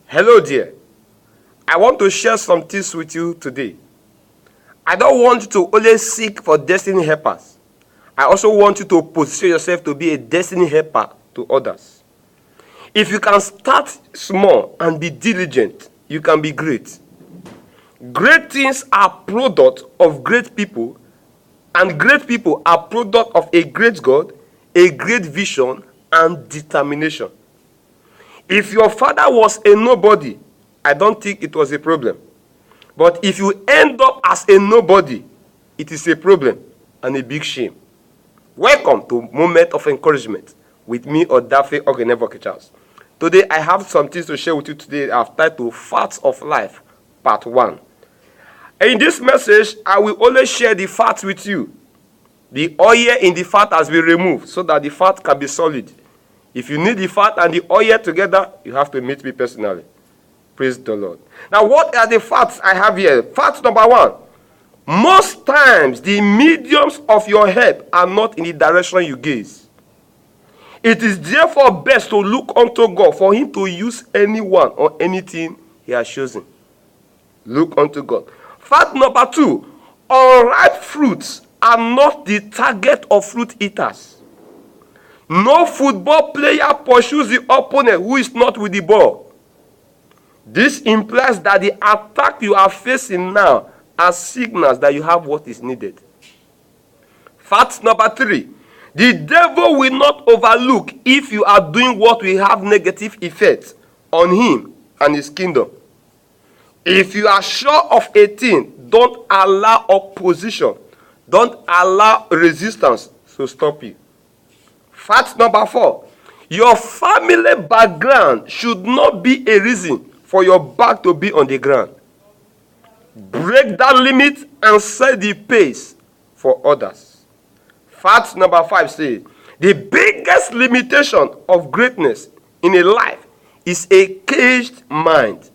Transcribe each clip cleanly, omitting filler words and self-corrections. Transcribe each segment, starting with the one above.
Hello dear, I want to share some things with you today. I don't want you to always seek for destiny helpers. I also want you to position yourself to be a destiny helper to others. If you can start small and be diligent, you can be great. Great things are product of great people, and great people are product of a great God, a great vision, and determination. If your father was a nobody, I don't think it was a problem. But if you end up as a nobody, it is a problem and a big shame. Welcome to Moment of Encouragement with me, Odafe Ogenevoke Charles. Today, I have some things to share with you today. I've titled Facts of Life, Part 1. And in this message, I will only share the facts with you. The oil in the fat has been removed so that the fat can be solid. If you need the fat and the oil together, you have to meet me personally. Praise the Lord. Now, what are the facts I have here? Fact number 1. Most times, the mediums of your help are not in the direction you gaze. It is therefore best to look unto God for Him to use anyone or anything He has chosen. Look unto God. Fact number 2. Unripe fruits are not the target of fruit eaters. No football player pursues the opponent who is not with the ball. This implies that the attack you are facing now are signals that you have what is needed. Fact number 3. The devil will not overlook if you are doing what will have negative effects on him and his kingdom. If you are sure of a thing, don't allow opposition. Don't allow resistance to stop you. Fact number 4. Your family background should not be a reason for your back to be on the ground. Break that limit and set the pace for others. Fact number 5 says, the biggest limitation of greatness in a life is a caged mind.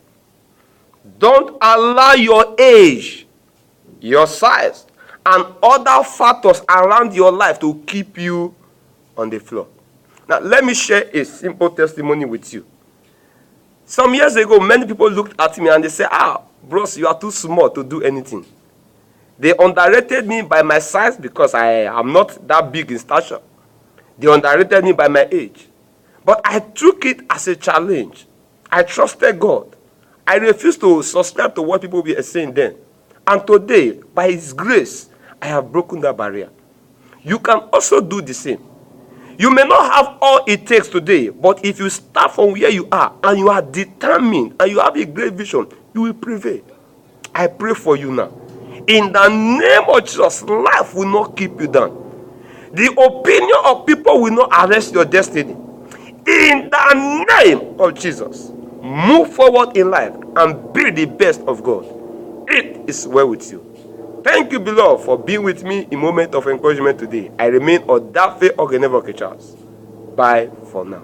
Don't allow your age, your size, and other factors around your life to keep you on the floor. Now, let me share a simple testimony with you. Some years ago, many people looked at me and they said, bros, you are too small to do anything. They underrated me by my size because I am not that big in stature. They underrated me by my age. But I took it as a challenge. I trusted God. I refused to subscribe to what people were saying then. And today, by His grace, I have broken that barrier. You can also do the same. You may not have all it takes today, but if you start from where you are and you are determined and you have a great vision, you will prevail. I pray for you now. In the name of Jesus, life will not keep you down. The opinion of people will not arrest your destiny. In the name of Jesus, move forward in life and be the best of God. It is well with you. Thank you, beloved, for being with me in Moment of Encouragement today. I remain Odafe Ogenevoke Charles. Bye for now.